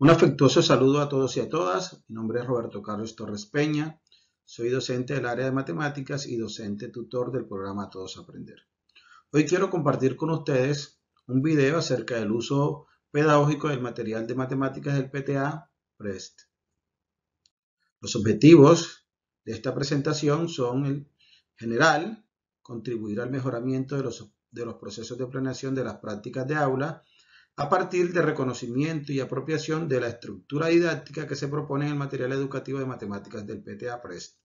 Un afectuoso saludo a todos y a todas. Mi nombre es Roberto Carlos Torres Peña. Soy docente del área de matemáticas y docente tutor del programa Todos Aprender. Hoy quiero compartir con ustedes un video acerca del uso pedagógico del material de matemáticas del PTA PREST. Los objetivos de esta presentación son, en general, contribuir al mejoramiento de los procesos de planeación de las prácticas de aula a partir de reconocimiento y apropiación de la estructura didáctica que se propone en el material educativo de matemáticas del PTA PREST.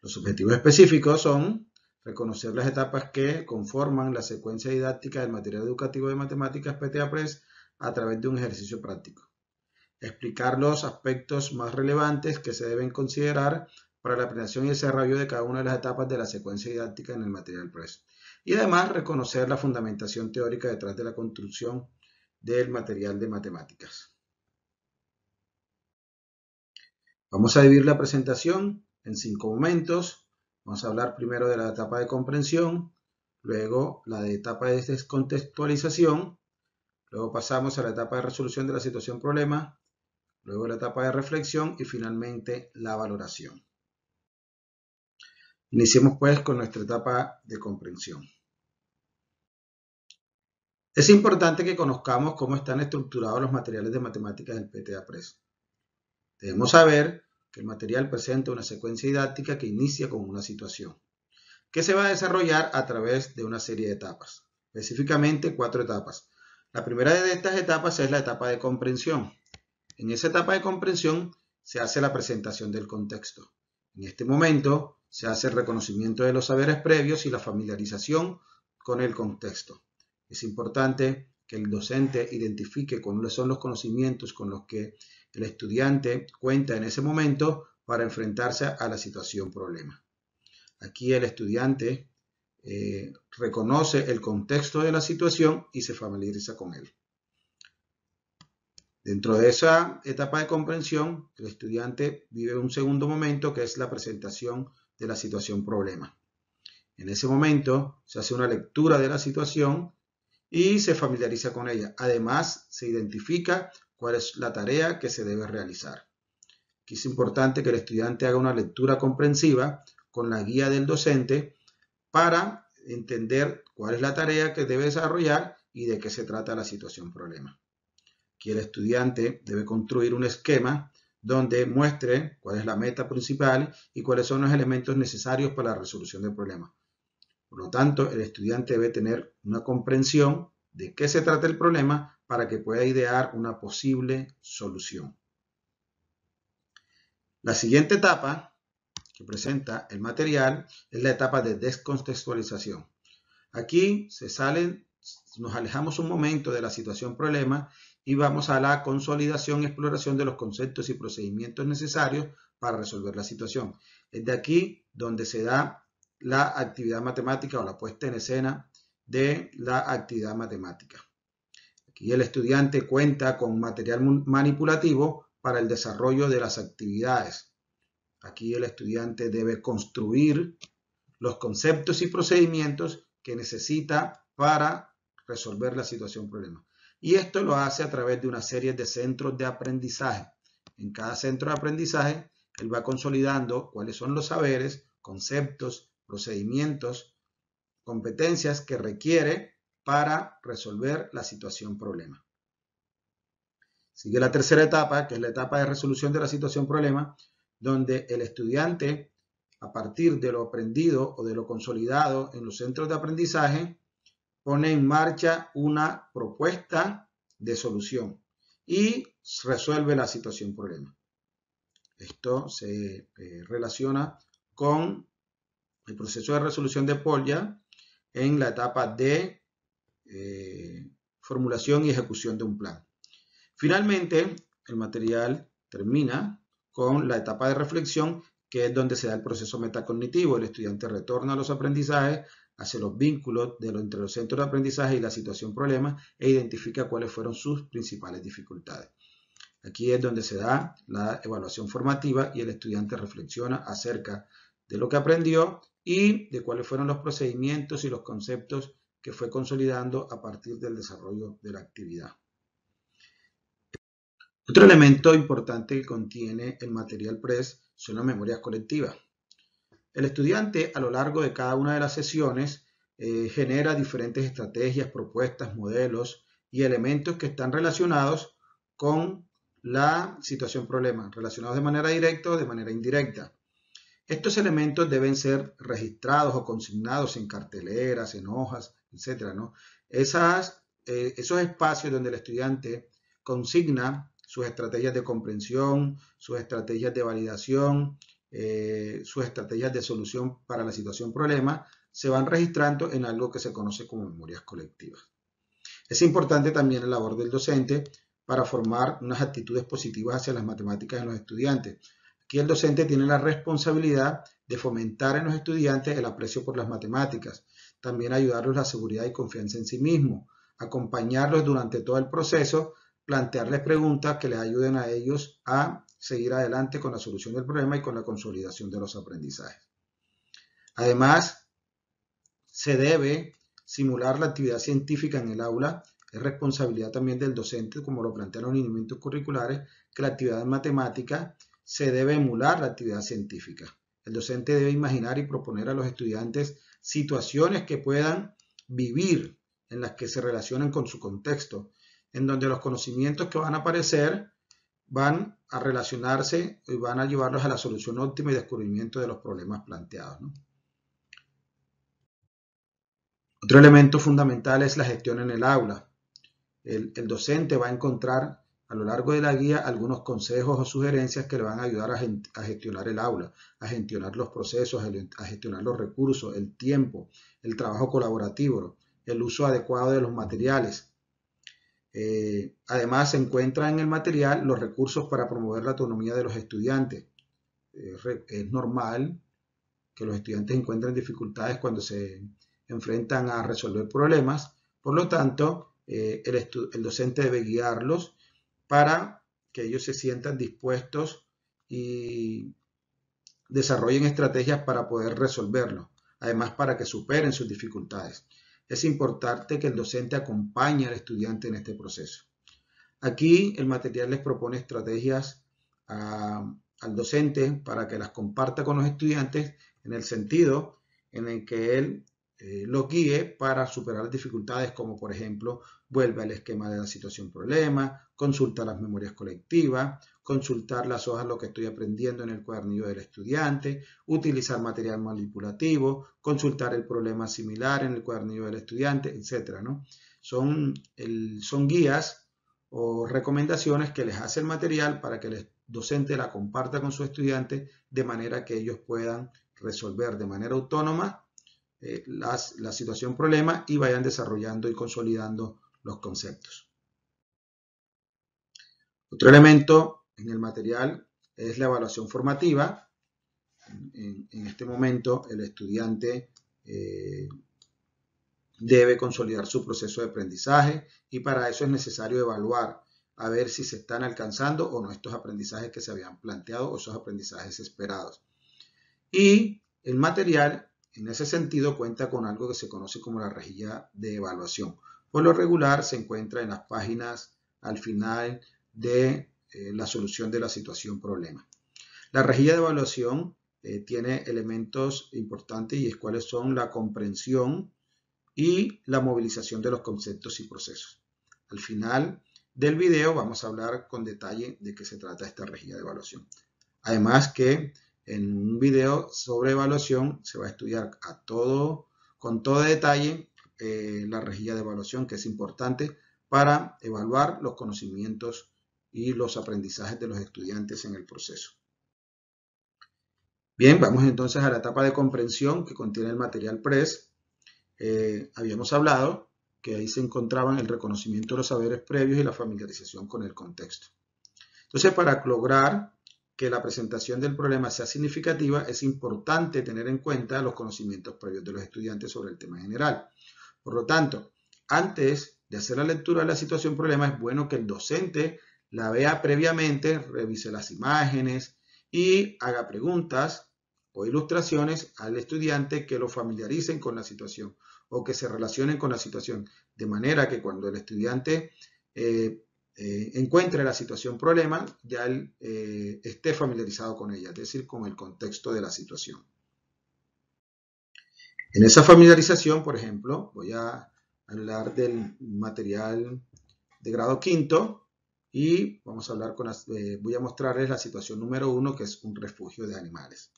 Los objetivos específicos son reconocer las etapas que conforman la secuencia didáctica del material educativo de matemáticas PTA PREST a través de un ejercicio práctico. Explicar los aspectos más relevantes que se deben considerar para la planeación y desarrollo de cada una de las etapas de la secuencia didáctica en el material PREST. Y además reconocer la fundamentación teórica detrás de la construcción del material de matemáticas. Vamos a dividir la presentación en 5 momentos. Vamos a hablar primero de la etapa de comprensión, luego la de etapa de descontextualización, luego pasamos a la etapa de resolución de la situación problema, luego la etapa de reflexión y finalmente la valoración. Iniciemos pues con nuestra etapa de comprensión. Es importante que conozcamos cómo están estructurados los materiales de matemáticas del PTA PREST. Debemos saber que el material presenta una secuencia didáctica que inicia con una situación, que se va a desarrollar a través de una serie de etapas, específicamente 4 etapas. La primera de estas etapas es la etapa de comprensión. En esa etapa de comprensión se hace la presentación del contexto. En este momento se hace el reconocimiento de los saberes previos y la familiarización con el contexto. Es importante que el docente identifique cuáles son los conocimientos con los que el estudiante cuenta en ese momento para enfrentarse a la situación problema. Aquí el estudiante reconoce el contexto de la situación y se familiariza con él. Dentro de esa etapa de comprensión, el estudiante vive un segundo momento que es la presentación de la situación problema. En ese momento se hace una lectura de la situación y se familiariza con ella. Además, se identifica cuál es la tarea que se debe realizar. Aquí es importante que el estudiante haga una lectura comprensiva con la guía del docente para entender cuál es la tarea que debe desarrollar y de qué se trata la situación problema. Aquí el estudiante debe construir un esquema donde muestre cuál es la meta principal y cuáles son los elementos necesarios para la resolución del problema. Por lo tanto, el estudiante debe tener una comprensión de qué se trata el problema para que pueda idear una posible solución. La siguiente etapa que presenta el material es la etapa de descontextualización. Aquí nos alejamos un momento de la situación problema y vamos a la consolidación y exploración de los conceptos y procedimientos necesarios para resolver la situación. Es de aquí donde se da la actividad matemática o la puesta en escena de la actividad matemática. Aquí el estudiante cuenta con material manipulativo para el desarrollo de las actividades. Aquí el estudiante debe construir los conceptos y procedimientos que necesita para resolver la situación problema. Y esto lo hace a través de una serie de centros de aprendizaje. En cada centro de aprendizaje, él va consolidando cuáles son los saberes, conceptos, procedimientos, competencias que requiere para resolver la situación problema. Sigue la tercera etapa, que es la etapa de resolución de la situación problema, donde el estudiante, a partir de lo aprendido o de lo consolidado en los centros de aprendizaje, pone en marcha una propuesta de solución y resuelve la situación problema. Esto se relaciona con el proceso de resolución de Polya en la etapa de formulación y ejecución de un plan. Finalmente, el material termina con la etapa de reflexión, que es donde se da el proceso metacognitivo. El estudiante retorna a los aprendizajes, hace los vínculos entre los centros de aprendizaje y la situación problema e identifica cuáles fueron sus principales dificultades. Aquí es donde se da la evaluación formativa y el estudiante reflexiona acerca de lo que aprendió y de cuáles fueron los procedimientos y los conceptos que fue consolidando a partir del desarrollo de la actividad. Otro elemento importante que contiene el material PRES son las memorias colectivas. El estudiante a lo largo de cada una de las sesiones genera diferentes estrategias, propuestas, modelos y elementos que están relacionados con la situación problema, relacionados de manera directa o de manera indirecta. Estos elementos deben ser registrados o consignados en carteleras, en hojas, etc., ¿no? Esos espacios donde el estudiante consigna sus estrategias de comprensión, sus estrategias de validación, sus estrategias de solución para la situación problema, se van registrando en algo que se conoce como memorias colectivas. Es importante también la labor del docente para formar unas actitudes positivas hacia las matemáticas en los estudiantes. Aquí el docente tiene la responsabilidad de fomentar en los estudiantes el aprecio por las matemáticas, también ayudarlos a la seguridad y confianza en sí mismo, acompañarlos durante todo el proceso, plantearles preguntas que les ayuden a ellos a seguir adelante con la solución del problema y con la consolidación de los aprendizajes. Además, se debe simular la actividad científica en el aula. Es responsabilidad también del docente, como lo plantean los lineamientos curriculares, que la actividad en matemática se debe emular la actividad científica. El docente debe imaginar y proponer a los estudiantes situaciones que puedan vivir, en las que se relacionen con su contexto, en donde los conocimientos que van a aparecer van a relacionarse y van a llevarlos a la solución óptima y descubrimiento de los problemas planteados, ¿no? Otro elemento fundamental es la gestión en el aula. El docente va a encontrar a lo largo de la guía algunos consejos o sugerencias que le van a ayudar a gestionar el aula, a gestionar los procesos, a gestionar los recursos, el tiempo, el trabajo colaborativo, el uso adecuado de los materiales. Además, se encuentran en el material los recursos para promover la autonomía de los estudiantes. Es normal que los estudiantes encuentren dificultades cuando se enfrentan a resolver problemas. Por lo tanto, el docente debe guiarlos para que ellos se sientan dispuestos y desarrollen estrategias para poder resolverlo. Además, para que superen sus dificultades. Es importante que el docente acompañe al estudiante en este proceso. Aquí el material les propone estrategias al docente para que las comparta con los estudiantes en el sentido en el que él lo guíe para superar las dificultades, como por ejemplo, vuelve al esquema de la situación problema, consulta las memorias colectivas, consultar las hojas, lo que estoy aprendiendo en el cuadernillo del estudiante, utilizar material manipulativo, consultar el problema similar en el cuadernillo del estudiante, etc., ¿no? Son guías o recomendaciones que les hace el material para que el docente la comparta con su estudiante de manera que ellos puedan resolver de manera autónoma la situación problema y vayan desarrollando y consolidando los conceptos. Otro elemento en el material es la evaluación formativa. En este momento el estudiante debe consolidar su proceso de aprendizaje y para eso es necesario evaluar a ver si se están alcanzando o no estos aprendizajes que se habían planteado o esos aprendizajes esperados. Y el material en ese sentido cuenta con algo que se conoce como la rejilla de evaluación. Por lo regular se encuentra en las páginas al final de la solución de la situación problema. La rejilla de evaluación tiene elementos importantes y es cuáles son la comprensión y la movilización de los conceptos y procesos. Al final del video vamos a hablar con detalle de qué se trata esta rejilla de evaluación. Además que en un video sobre evaluación se va a estudiar con todo detalle la rejilla de evaluación, que es importante para evaluar los conocimientos y los aprendizajes de los estudiantes en el proceso. Bien, vamos entonces a la etapa de comprensión que contiene el material PRES. Habíamos hablado que ahí se encontraban el reconocimiento de los saberes previos y la familiarización con el contexto. Entonces, para lograr que la presentación del problema sea significativa, es importante tener en cuenta los conocimientos previos de los estudiantes sobre el tema general. Por lo tanto, antes de hacer la lectura de la situación problema, es bueno que el docente la vea previamente, revise las imágenes y haga preguntas o ilustraciones al estudiante que lo familiaricen con la situación o que se relacionen con la situación, de manera que cuando el estudiante encuentre la situación problema, ya él esté familiarizado con ella, es decir, con el contexto de la situación. En esa familiarización, por ejemplo, voy a hablar del material de grado quinto y vamos a hablar voy a mostrarles la situación número 1, que es un refugio de animales.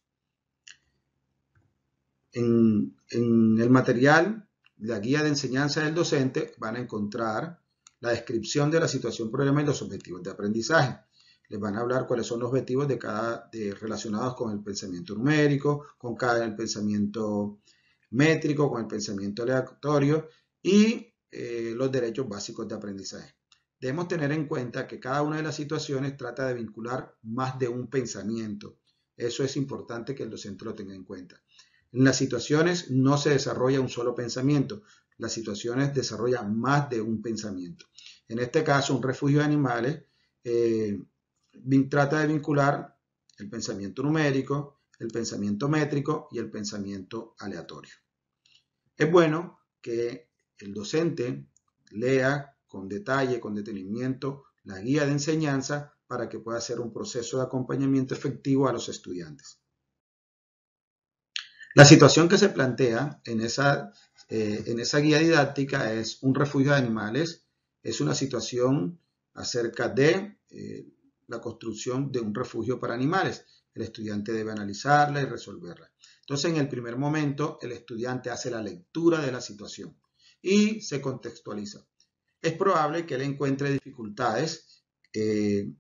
En el material, la guía de enseñanza del docente, van a encontrar la descripción de la situación problema y los objetivos de aprendizaje. Les van a hablar cuáles son los objetivos relacionados con el pensamiento numérico, con el pensamiento métrico, con el pensamiento aleatorio y los derechos básicos de aprendizaje. Debemos tener en cuenta que cada una de las situaciones trata de vincular más de un pensamiento. Eso es importante que el docente lo tenga en cuenta. En las situaciones no se desarrolla un solo pensamiento, las situaciones desarrollan más de un pensamiento. En este caso, un refugio de animales trata de vincular el pensamiento numérico, el pensamiento métrico y el pensamiento aleatorio. Es bueno que el docente lea con detalle, con detenimiento, la guía de enseñanza para que pueda hacer un proceso de acompañamiento efectivo a los estudiantes. La situación que se plantea en esa guía didáctica es un refugio de animales. Es una situación acerca de la construcción de un refugio para animales. El estudiante debe analizarla y resolverla. Entonces, en el primer momento, el estudiante hace la lectura de la situación y se contextualiza. Es probable que él encuentre dificultades en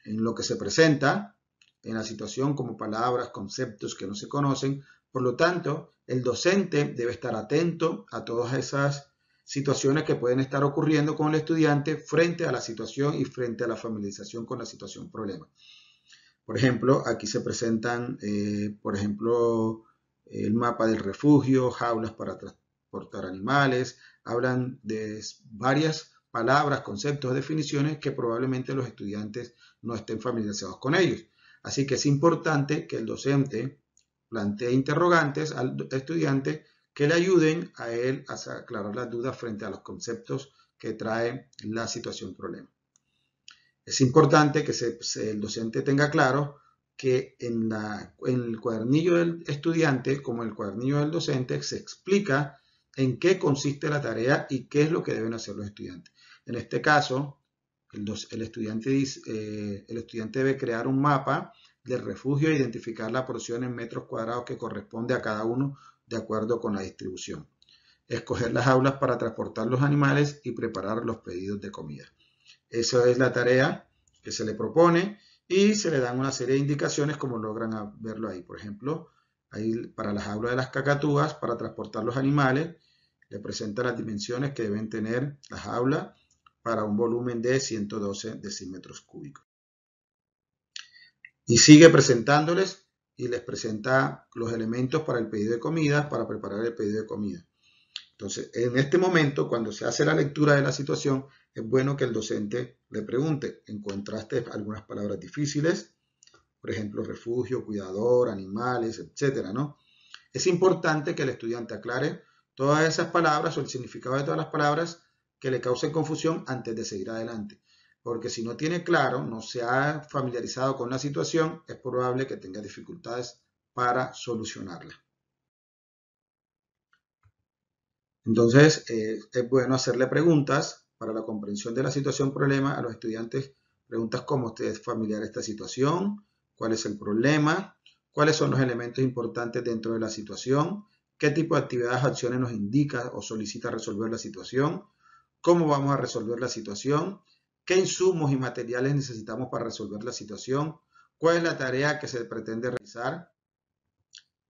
lo que se presenta en la situación, como palabras, conceptos que no se conocen. Por lo tanto, el docente debe estar atento a todas esas situaciones que pueden estar ocurriendo con el estudiante frente a la situación y frente a la familiarización con la situación problema. Por ejemplo, aquí se presentan, el mapa del refugio, jaulas para transportar animales, hablan de varias palabras, conceptos, definiciones que probablemente los estudiantes no estén familiarizados con ellos. Así que es importante que el docente plantee interrogantes al estudiante que le ayuden a él a aclarar las dudas frente a los conceptos que trae la situación problema. Es importante que el docente tenga claro que en el cuadernillo del estudiante, como en el cuadernillo del docente, se explica en qué consiste la tarea y qué es lo que deben hacer los estudiantes. En este caso, el estudiante debe crear un mapa del refugio e identificar la porción en metros cuadrados que corresponde a cada uno de acuerdo con la distribución. Escoger las aulas para transportar los animales y preparar los pedidos de comida. Esa es la tarea que se le propone y se le dan una serie de indicaciones como logran verlo ahí. Por ejemplo, ahí para las aulas de las cacatúas, para transportar los animales, le presenta las dimensiones que deben tener las aulas para un volumen de 112 decímetros cúbicos. Y sigue presentándoles y les presenta los elementos para el pedido de comida, para preparar el pedido de comida. Entonces, en este momento, cuando se hace la lectura de la situación, es bueno que el docente le pregunte, ¿encontraste algunas palabras difíciles? Por ejemplo, refugio, cuidador, animales, etcétera, ¿no? Es importante que el estudiante aclare todas esas palabras o el significado de todas las palabras que le causen confusión antes de seguir adelante. Porque si no tiene claro, no se ha familiarizado con la situación, es probable que tenga dificultades para solucionarla. Entonces, es bueno hacerle preguntas para la comprensión de la situación problema a los estudiantes. Preguntas como: ¿usted es familiar a esta situación? ¿Cuál es el problema? ¿Cuáles son los elementos importantes dentro de la situación? ¿Qué tipo de actividades o acciones nos indica o solicita resolver la situación? ¿Cómo vamos a resolver la situación? ¿Qué insumos y materiales necesitamos para resolver la situación? ¿Cuál es la tarea que se pretende realizar?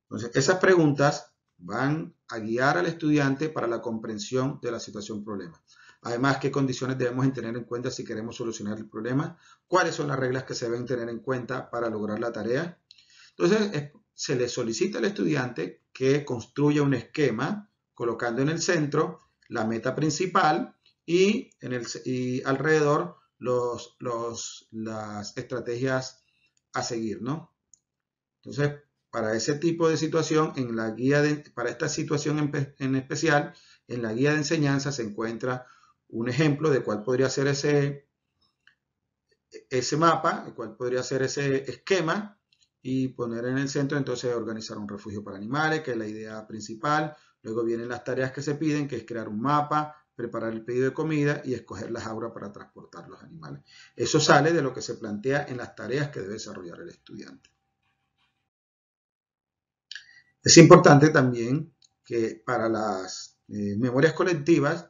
Entonces, esas preguntas van a guiar al estudiante para la comprensión de la situación problema. Además, ¿qué condiciones debemos tener en cuenta si queremos solucionar el problema? ¿Cuáles son las reglas que se deben tener en cuenta para lograr la tarea? Entonces, se le solicita al estudiante que construya un esquema colocando en el centro la meta principal y alrededor las estrategias a seguir, ¿no? Entonces, para ese tipo de situación, para esta situación en especial, en la guía de enseñanza se encuentra un ejemplo de cuál podría ser ese mapa, cuál podría ser ese esquema, y poner en el centro entonces organizar un refugio para animales, que es la idea principal. Luego vienen las tareas que se piden, que es crear un mapa, preparar el pedido de comida y escoger las jaulas para transportar los animales. Eso sale de lo que se plantea en las tareas que debe desarrollar el estudiante. Es importante también que para las memorias colectivas,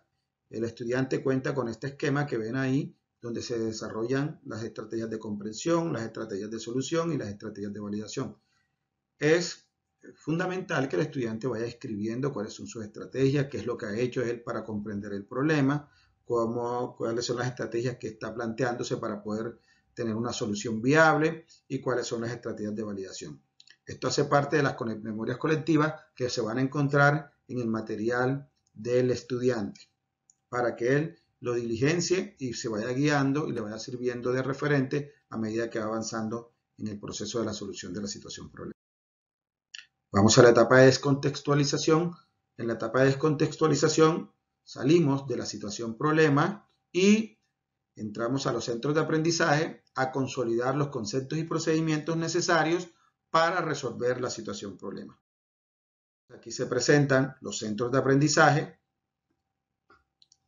el estudiante cuenta con este esquema que ven ahí, donde se desarrollan las estrategias de comprensión, las estrategias de solución y las estrategias de validación. Es fundamental que el estudiante vaya escribiendo cuáles son sus estrategias, qué es lo que ha hecho él para comprender el problema, cuáles son las estrategias que está planteándose para poder tener una solución viable y cuáles son las estrategias de validación. Esto hace parte de las memorias colectivas que se van a encontrar en el material del estudiante para que él lo diligencie y se vaya guiando y le vaya sirviendo de referente a medida que va avanzando en el proceso de la solución de la situación problemática. Vamos a la etapa de descontextualización. En la etapa de descontextualización salimos de la situación problema y entramos a los centros de aprendizaje a consolidar los conceptos y procedimientos necesarios para resolver la situación problema. Aquí se presentan los centros de aprendizaje,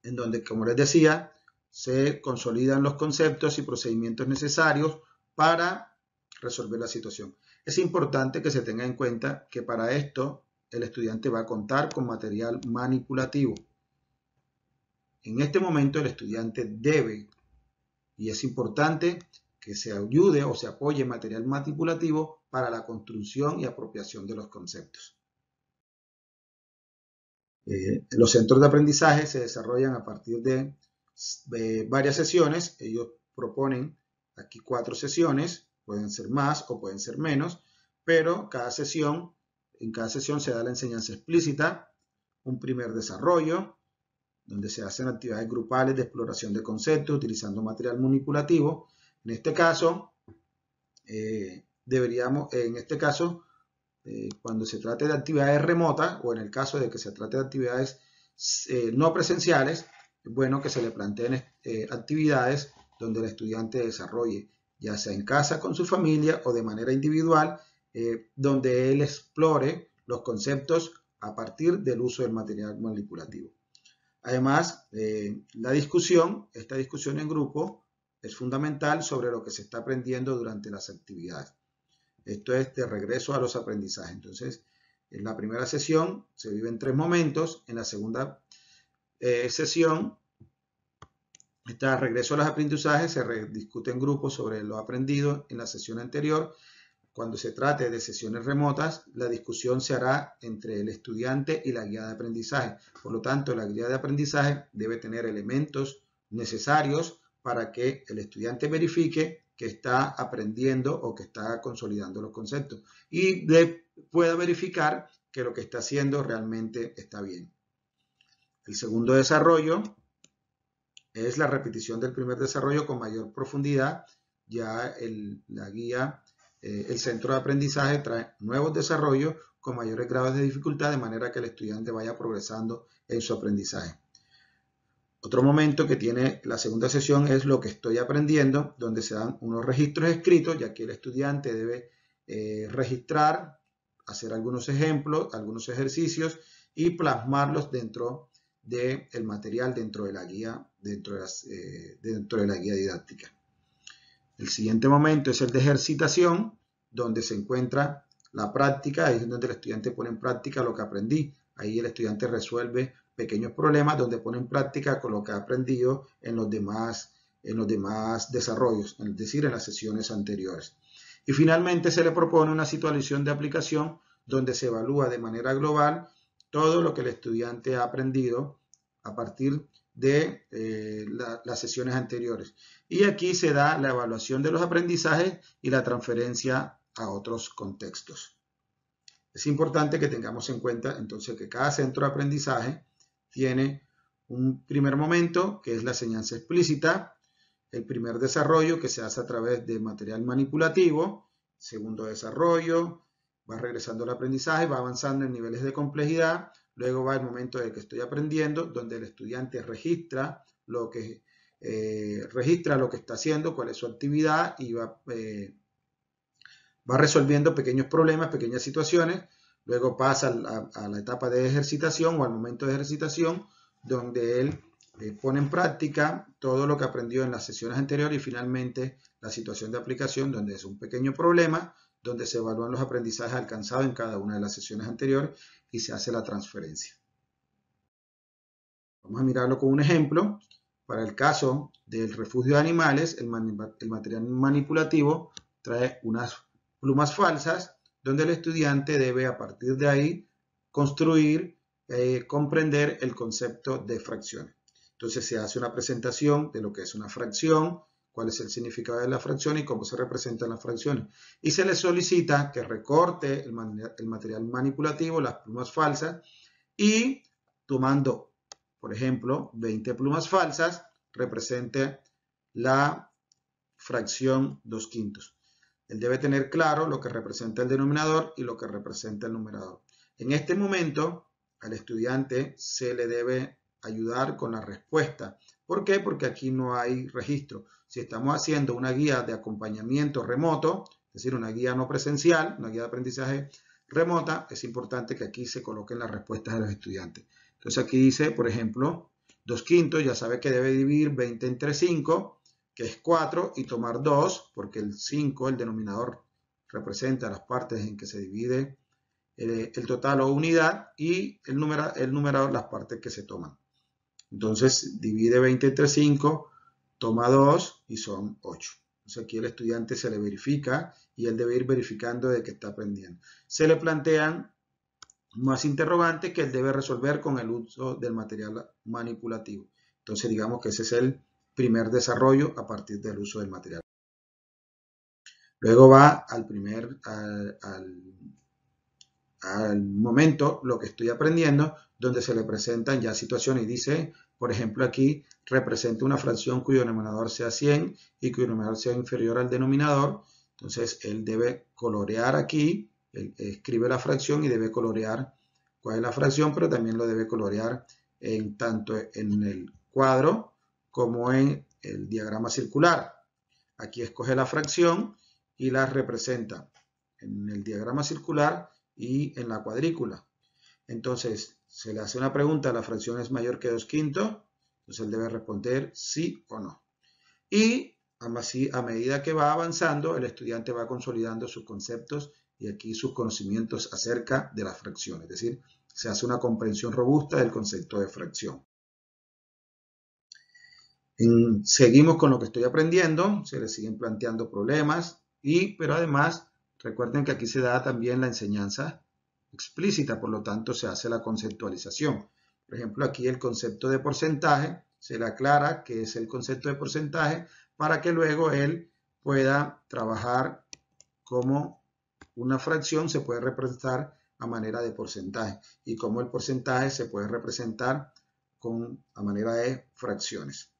en donde, como les decía, se consolidan los conceptos y procedimientos necesarios para resolver la situación. Es importante que se tenga en cuenta que para esto el estudiante va a contar con material manipulativo. En este momento el estudiante debe, y es importante que se ayude o se apoye en material manipulativo para la construcción y apropiación de los conceptos. Los centros de aprendizaje se desarrollan a partir de varias sesiones. Ellos proponen aquí 4 sesiones, pueden ser más o pueden ser menos, pero en cada sesión se da la enseñanza explícita, un primer desarrollo, donde se hacen actividades grupales de exploración de conceptos utilizando material manipulativo. En este caso, cuando se trate de actividades remotas o en el caso de que se trate de actividades no presenciales, es bueno que se le planteen actividades donde el estudiante desarrolle, ya sea en casa con su familia o de manera individual, donde él explore los conceptos a partir del uso del material manipulativo. Además, esta discusión en grupo es fundamental sobre lo que se está aprendiendo durante las actividades. Esto es de regreso a los aprendizajes. Entonces, en la primera sesión se viven 3 momentos. En la segunda sesión, está regreso a los aprendizajes, se discute en grupo sobre lo aprendido en la sesión anterior. Cuando se trate de sesiones remotas, la discusión se hará entre el estudiante y la guía de aprendizaje. Por lo tanto, la guía de aprendizaje debe tener elementos necesarios para que el estudiante verifique que está aprendiendo o que está consolidando los conceptos y pueda verificar que lo que está haciendo realmente está bien. El segundo desarrollo es la repetición del primer desarrollo con mayor profundidad. Ya la guía, el centro de aprendizaje trae nuevos desarrollos con mayores grados de dificultad de manera que el estudiante vaya progresando en su aprendizaje. Otro momento que tiene la segunda sesión es lo que estoy aprendiendo, donde se dan unos registros escritos, ya que el estudiante debe registrar, hacer algunos ejemplos, algunos ejercicios y plasmarlos dentro del material, dentro de la guía, dentro de la guía didáctica. El siguiente momento es el de ejercitación, donde se encuentra la práctica, ahí es donde el estudiante pone en práctica lo que aprendí. Ahí el estudiante resuelve pequeños problemas donde pone en práctica con lo que ha aprendido en los demás desarrollos, es decir, en las sesiones anteriores. Y finalmente se le propone una situación de aplicación donde se evalúa de manera global todo lo que el estudiante ha aprendido a partir de las sesiones anteriores. Y aquí se da la evaluación de los aprendizajes y la transferencia a otros contextos. Es importante que tengamos en cuenta entonces que cada centro de aprendizaje tiene un primer momento que es la enseñanza explícita, el primer desarrollo que se hace a través de material manipulativo, segundo desarrollo, va regresando al aprendizaje, va avanzando en niveles de complejidad, luego va el momento de que estoy aprendiendo, donde el estudiante registra lo que registra lo que está haciendo, cuál es su actividad y va resolviendo pequeños problemas, pequeñas situaciones. Luego pasa a la etapa de ejercitación o al momento de ejercitación, donde él pone en práctica todo lo que aprendió en las sesiones anteriores y finalmente la situación de aplicación, donde es un pequeño problema, donde se evalúan los aprendizajes alcanzados en cada una de las sesiones anteriores y se hace la transferencia. Vamos a mirarlo con un ejemplo. Para el caso del refugio de animales, el material manipulativo trae unas plumas falsas, donde el estudiante debe a partir de ahí construir, comprender el concepto de fracciones. Entonces se hace una presentación de lo que es una fracción, cuál es el significado de la fracción y cómo se representan las fracciones. Y se le solicita que recorte el material manipulativo, las plumas falsas, y tomando, por ejemplo, 20 plumas falsas, represente la fracción 2/5. Él debe tener claro lo que representa el denominador y lo que representa el numerador. En este momento, al estudiante se le debe ayudar con la respuesta. ¿Por qué? Porque aquí no hay registro. Si estamos haciendo una guía de acompañamiento remoto, es decir, una guía no presencial, una guía de aprendizaje remota, es importante que aquí se coloquen las respuestas de los estudiantes. Entonces aquí dice, por ejemplo, 2/5, ya sabe que debe dividir 20 entre 5, que es 4, y tomar 2, porque el 5, el denominador, representa las partes en que se divide el total o unidad, y el numerador las partes que se toman. Entonces divide 20 entre 5, toma 2 y son 8. Entonces aquí el estudiante se le verifica y él debe ir verificando de que está aprendiendo. Se le plantean más interrogantes que él debe resolver con el uso del material manipulativo. Entonces digamos que ese es el primer desarrollo a partir del uso del material. Luego va al momento lo que estoy aprendiendo, donde se le presentan ya situaciones y dice, por ejemplo aquí, representa una fracción cuyo denominador sea 100 y cuyo numerador sea inferior al denominador. Entonces él debe colorear aquí, él escribe la fracción y debe colorear cuál es la fracción, pero también lo debe colorear tanto en el cuadro como en el diagrama circular. Aquí escoge la fracción y la representa en el diagrama circular y en la cuadrícula. Entonces se le hace una pregunta, ¿la fracción es mayor que 2/5? Entonces él debe responder sí o no. Y así, a medida que va avanzando, el estudiante va consolidando sus conceptos y aquí sus conocimientos acerca de la fracción. Es decir, se hace una comprensión robusta del concepto de fracción. Seguimos con lo que estoy aprendiendo, se le siguen planteando problemas, pero además recuerden que aquí se da también la enseñanza explícita, por lo tanto se hace la conceptualización. Por ejemplo, aquí el concepto de porcentaje, se le aclara qué es el concepto de porcentaje para que luego él pueda trabajar como una fracción se puede representar a manera de porcentaje y cómo el porcentaje se puede representar a manera de fracciones.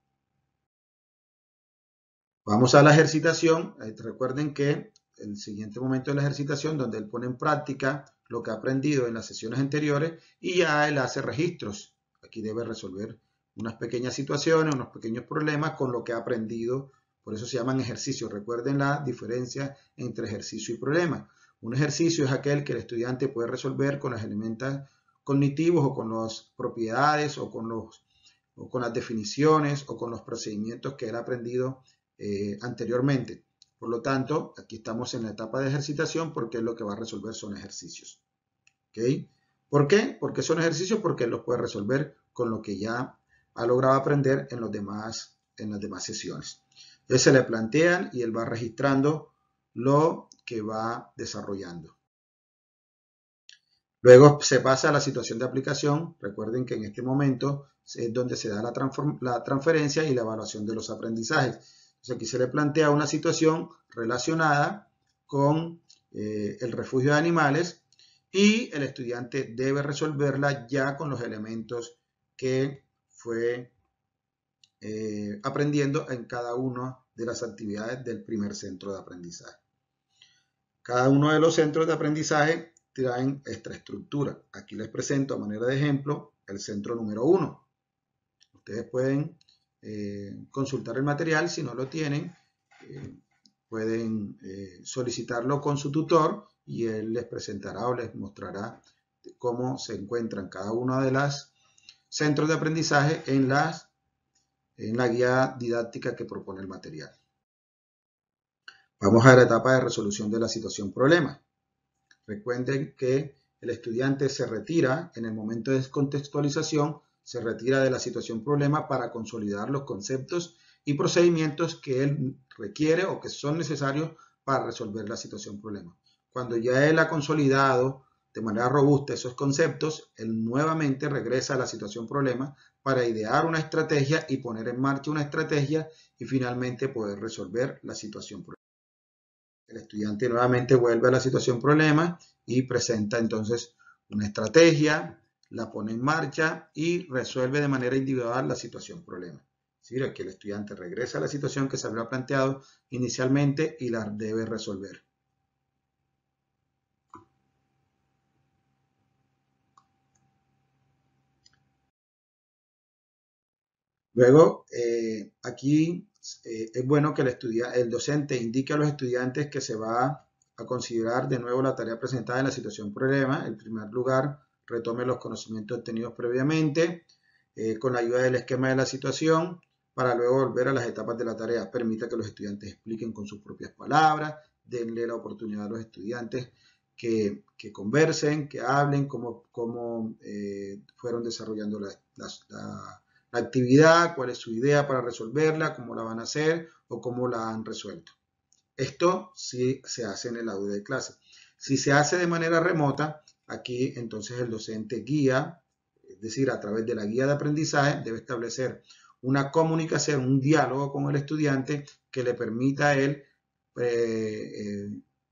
Vamos a la ejercitación. Recuerden que el siguiente momento de la ejercitación, donde él pone en práctica lo que ha aprendido en las sesiones anteriores y ya él hace registros. Aquí debe resolver unas pequeñas situaciones, unos pequeños problemas con lo que ha aprendido. Por eso se llaman ejercicios. Recuerden la diferencia entre ejercicio y problema. Un ejercicio es aquel que el estudiante puede resolver con los elementos cognitivos o con las propiedades o con las definiciones o con los procedimientos que él ha aprendido anteriormente. Por lo tanto, aquí estamos en la etapa de ejercitación porque lo que va a resolver son ejercicios. ¿Okay? ¿Por qué? Porque son ejercicios porque él los puede resolver con lo que ya ha logrado aprender en las demás sesiones. Entonces se le plantean y él va registrando lo que va desarrollando. Luego se pasa a la situación de aplicación. Recuerden que en este momento es donde se da la transferencia y la evaluación de los aprendizajes. Entonces aquí se le plantea una situación relacionada con el refugio de animales y el estudiante debe resolverla ya con los elementos que fue aprendiendo en cada una de las actividades del primer centro de aprendizaje. Cada uno de los centros de aprendizaje traen esta estructura. Aquí les presento a manera de ejemplo el centro número 1. Ustedes pueden consultar el material. Si no lo tienen, pueden solicitarlo con su tutor y él les presentará o les mostrará cómo se encuentran cada uno de los centros de aprendizaje en la guía didáctica que propone el material. Vamos a la etapa de resolución de la situación problema. Recuerden que el estudiante se retira en el momento de descontextualización, se retira de la situación problema para consolidar los conceptos y procedimientos que él requiere o que son necesarios para resolver la situación problema. Cuando ya él ha consolidado de manera robusta esos conceptos, él nuevamente regresa a la situación problema para idear una estrategia y poner en marcha una estrategia y finalmente poder resolver la situación problema. El estudiante nuevamente vuelve a la situación problema y presenta entonces una estrategia, la pone en marcha y resuelve de manera individual la situación problema. Es decir, aquí el estudiante regresa a la situación que se había planteado inicialmente y la debe resolver. Luego, aquí es bueno que el docente indique a los estudiantes que se va a considerar de nuevo la tarea presentada en la situación problema. En primer lugar, retome los conocimientos obtenidos previamente con la ayuda del esquema de la situación para luego volver a las etapas de la tarea. Permita que los estudiantes expliquen con sus propias palabras, denle la oportunidad a los estudiantes que conversen, que hablen, cómo fueron desarrollando la actividad, cuál es su idea para resolverla, cómo la van a hacer o cómo la han resuelto. Esto sí se hace en el aula de clase. Si se hace de manera remota, aquí entonces el docente guía, es decir, a través de la guía de aprendizaje, debe establecer una comunicación, un diálogo con el estudiante que le permita a él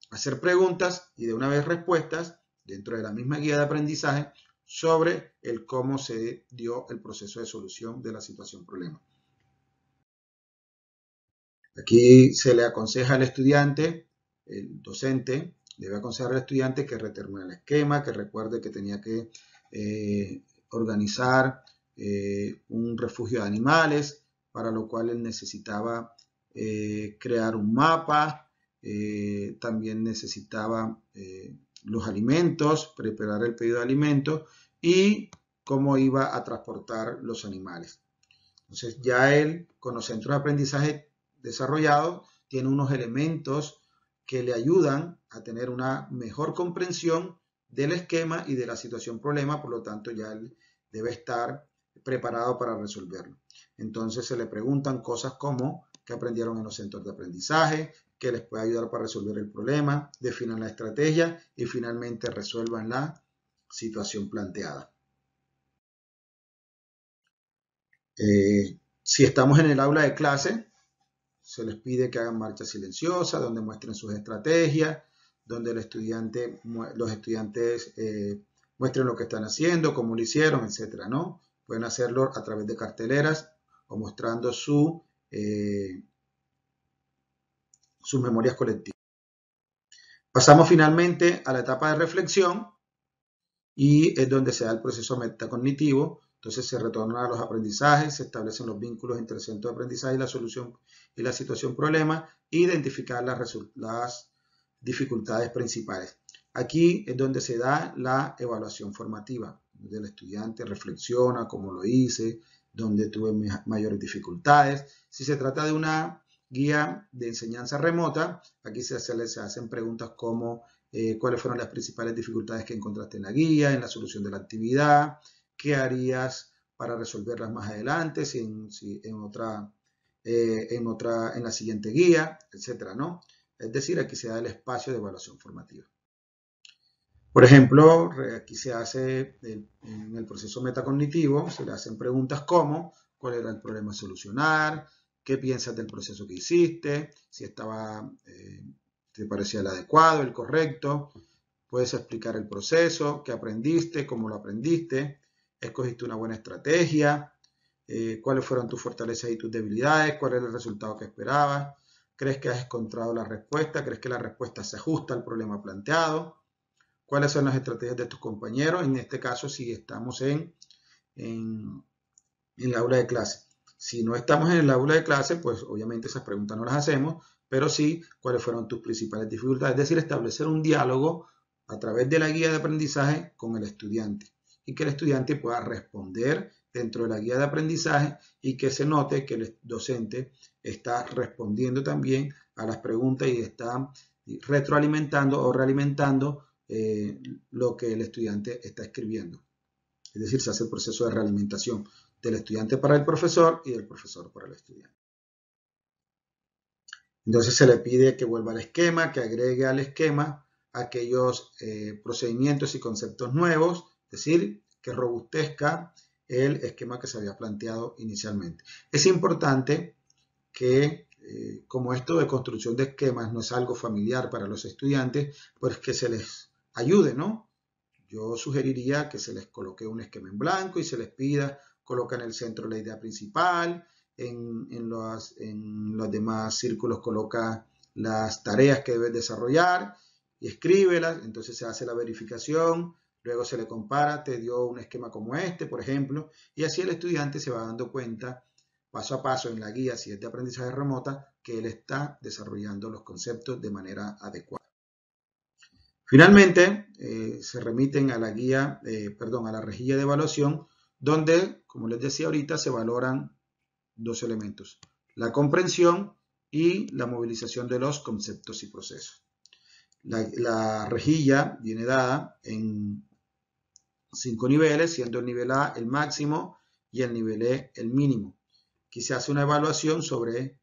hacer preguntas y de una vez respuestas dentro de la misma guía de aprendizaje sobre el cómo se dio el proceso de solución de la situación problema. Aquí se le aconseja al estudiante, el docente debe aconsejar al estudiante que retermine el esquema, que recuerde que tenía que organizar un refugio de animales, para lo cual él necesitaba crear un mapa, también necesitaba los alimentos, preparar el pedido de alimentos y cómo iba a transportar los animales. Entonces ya él, con los centros de aprendizaje desarrollados, tiene unos elementos que le ayudan a tener una mejor comprensión del esquema y de la situación problema, por lo tanto ya él debe estar preparado para resolverlo. Entonces se le preguntan cosas como qué aprendieron en los centros de aprendizaje, qué les puede ayudar para resolver el problema, definan la estrategia y finalmente resuelvan la situación planteada. Si estamos en el aula de clase, se les pide que hagan marcha silenciosa, donde muestren sus estrategias, donde los estudiantes muestren lo que están haciendo, cómo lo hicieron, etcétera, ¿no? Pueden hacerlo a través de carteleras o mostrando sus memorias colectivas. Pasamos finalmente a la etapa de reflexión y es donde se da el proceso metacognitivo. Entonces se retornan a los aprendizajes, se establecen los vínculos entre el centro de aprendizaje y la solución y la situación problema, e identificar las dificultades principales. Aquí es donde se da la evaluación formativa, donde el estudiante reflexiona cómo lo hice, donde tuve mayores dificultades. Si se trata de una guía de enseñanza remota, aquí se hacen preguntas como cuáles fueron las principales dificultades que encontraste en la guía, en la solución de la actividad, qué harías para resolverlas más adelante, en la siguiente guía, etcétera, ¿no? Es decir, aquí se da el espacio de evaluación formativa. Por ejemplo, aquí se hace en el proceso metacognitivo, se le hacen preguntas como cuál era el problema a solucionar, qué piensas del proceso que hiciste, si te parecía el adecuado, el correcto, puedes explicar el proceso, qué aprendiste, cómo lo aprendiste, escogiste una buena estrategia, cuáles fueron tus fortalezas y tus debilidades, cuál era el resultado que esperabas, crees que has encontrado la respuesta, crees que la respuesta se ajusta al problema planteado, cuáles son las estrategias de tus compañeros, en este caso si estamos en la aula de clase. Si no estamos en el aula de clase, pues obviamente esas preguntas no las hacemos, pero sí cuáles fueron tus principales dificultades. Es decir, establecer un diálogo a través de la guía de aprendizaje con el estudiante y que el estudiante pueda responder dentro de la guía de aprendizaje y que se note que el docente está respondiendo también a las preguntas y está retroalimentando o realimentando lo que el estudiante está escribiendo. Es decir, se hace el proceso de realimentación del estudiante para el profesor y del profesor para el estudiante. Entonces se le pide que vuelva al esquema, que agregue al esquema aquellos procedimientos y conceptos nuevos, es decir, que robustezca el esquema que se había planteado inicialmente. Es importante que, como esto de construcción de esquemas no es algo familiar para los estudiantes, pues que se les ayude, ¿no? Yo sugeriría que se les coloque un esquema en blanco y se les pida, coloca en el centro la idea principal, en los demás círculos coloca las tareas que debes desarrollar y escríbelas, entonces se hace la verificación, luego se le compara, te dio un esquema como este, por ejemplo, y así el estudiante se va dando cuenta paso a paso en la guía, si es de aprendizaje remota, que él está desarrollando los conceptos de manera adecuada. Finalmente, se remiten a la guía, a la rejilla de evaluación, donde, como les decía ahorita, se valoran dos elementos, la comprensión y la movilización de los conceptos y procesos. La rejilla viene dada en 5 niveles, siendo el nivel A el máximo y el nivel E el mínimo. Aquí se hace una evaluación sobre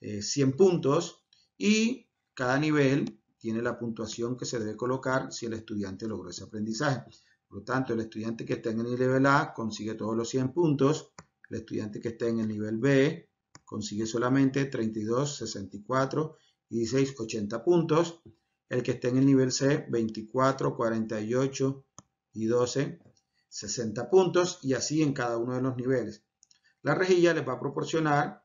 100 puntos y cada nivel tiene la puntuación que se debe colocar si el estudiante logró ese aprendizaje. Por lo tanto, el estudiante que está en el nivel A consigue todos los 100 puntos, el estudiante que está en el nivel B consigue solamente 32, 64 y 16, 80 puntos, el que está en el nivel C 24, 48 y 12, 60 puntos y así en cada uno de los niveles. La rejilla les va a proporcionar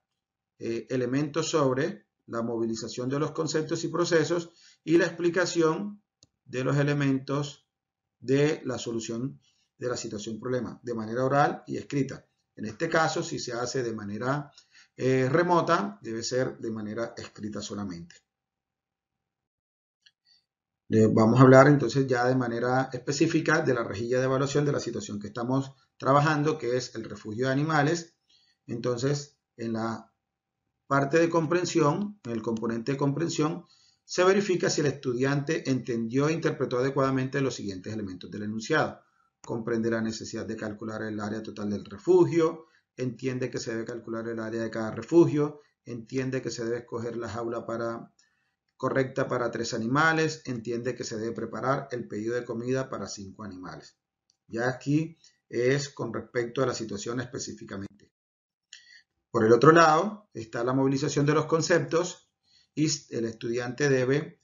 elementos sobre la movilización de los conceptos y procesos y la explicación de los elementos de la solución de la situación problema de manera oral y escrita. En este caso, si se hace de manera remota, debe ser de manera escrita solamente. Vamos a hablar entonces ya de manera específica de la rejilla de evaluación de la situación que estamos trabajando, que es el refugio de animales. Entonces, en la parte de comprensión, en el componente de comprensión, se verifica si el estudiante entendió e interpretó adecuadamente los siguientes elementos del enunciado. Comprende la necesidad de calcular el área total del refugio, entiende que se debe calcular el área de cada refugio, entiende que se debe escoger la jaula correcta para 3 animales, entiende que se debe preparar el pedido de comida para 5 animales. Ya aquí es con respecto a la situación específicamente. Por el otro lado está la movilización de los conceptos y el estudiante debe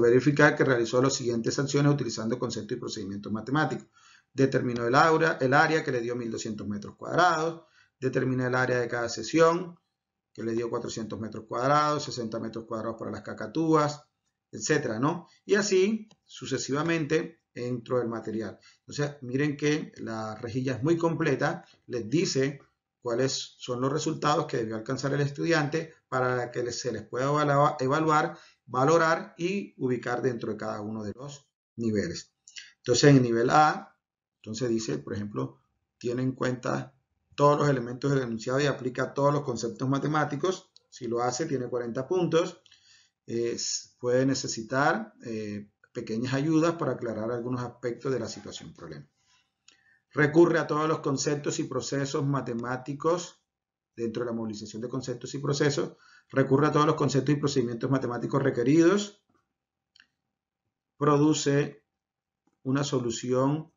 verificar que realizó las siguientes acciones utilizando conceptos y procedimientos matemáticos. Determinó el área que le dio 1200 metros cuadrados, determina el área de cada sesión que le dio 400 metros cuadrados, 60 metros cuadrados para las cacatúas, etcétera, ¿no? Y así sucesivamente dentro del material. Entonces, miren que la rejilla es muy completa, les dice cuáles son los resultados que debió alcanzar el estudiante para que se les pueda evaluar, valorar y ubicar dentro de cada uno de los niveles. Entonces, en el nivel A, entonces dice, por ejemplo, tiene en cuenta todos los elementos del enunciado y aplica todos los conceptos matemáticos. Si lo hace, tiene 40 puntos. Puede necesitar pequeñas ayudas para aclarar algunos aspectos de la situación problema. Recurre a todos los conceptos y procesos matemáticos dentro de la movilización de conceptos y procesos. Recurre a todos los conceptos y procedimientos matemáticos requeridos. Produce una solución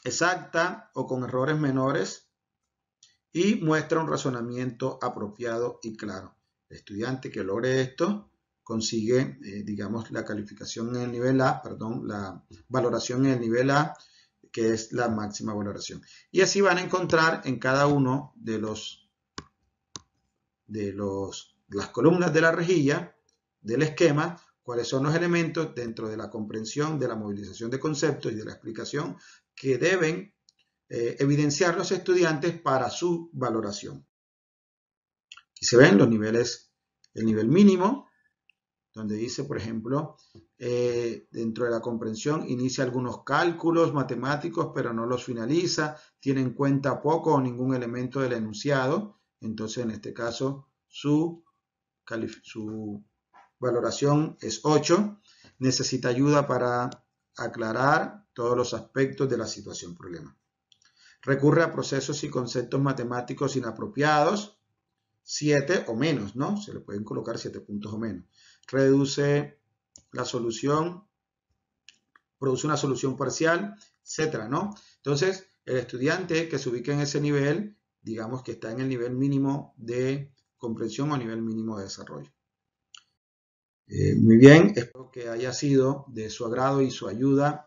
exacta o con errores menores y muestra un razonamiento apropiado y claro. El estudiante que logre esto consigue, digamos, la calificación en el nivel A, la valoración en el nivel A, que es la máxima valoración. Y así van a encontrar en cada uno de las columnas de la rejilla, del esquema, cuáles son los elementos dentro de la comprensión, de la movilización de conceptos y de la explicación que deben evidenciar los estudiantes para su valoración. Aquí se ven los niveles, el nivel mínimo, donde dice, por ejemplo, dentro de la comprensión inicia algunos cálculos matemáticos, pero no los finaliza, tiene en cuenta poco o ningún elemento del enunciado. Entonces, en este caso, su valoración es 8. Necesita ayuda para aclarar todos los aspectos de la situación problema. Recurre a procesos y conceptos matemáticos inapropiados, 7 o menos, ¿no? Se le pueden colocar 7 puntos o menos. Reduce la solución, produce una solución parcial, etcétera, ¿no? Entonces, el estudiante que se ubique en ese nivel, digamos que está en el nivel mínimo de comprensión o nivel mínimo de desarrollo. Muy bien, espero que haya sido de su agrado y su ayuda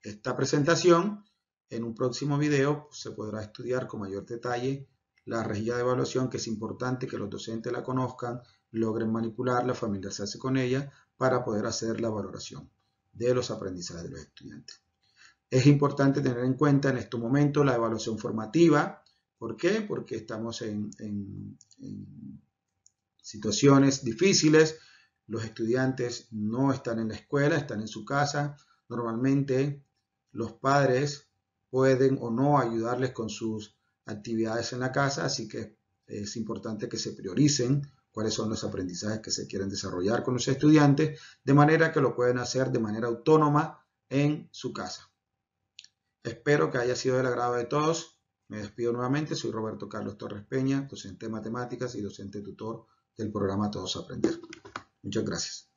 esta presentación. En un próximo video se podrá estudiar con mayor detalle la rejilla de evaluación, que es importante que los docentes la conozcan, logren manipularla, familiarizarse con ella para poder hacer la valoración de los aprendizajes de los estudiantes. Es importante tener en cuenta en este momento la evaluación formativa. ¿Por qué? Porque estamos en situaciones difíciles. Los estudiantes no están en la escuela, están en su casa. Normalmente los padres pueden o no ayudarles con sus actividades en la casa, así que es importante que se prioricen cuáles son los aprendizajes que se quieren desarrollar con los estudiantes, de manera que lo pueden hacer de manera autónoma en su casa. Espero que haya sido del agrado de todos. Me despido nuevamente. Soy Roberto Carlos Torres Peña, docente de matemáticas y docente tutor del programa Todos Aprender. Muchas gracias.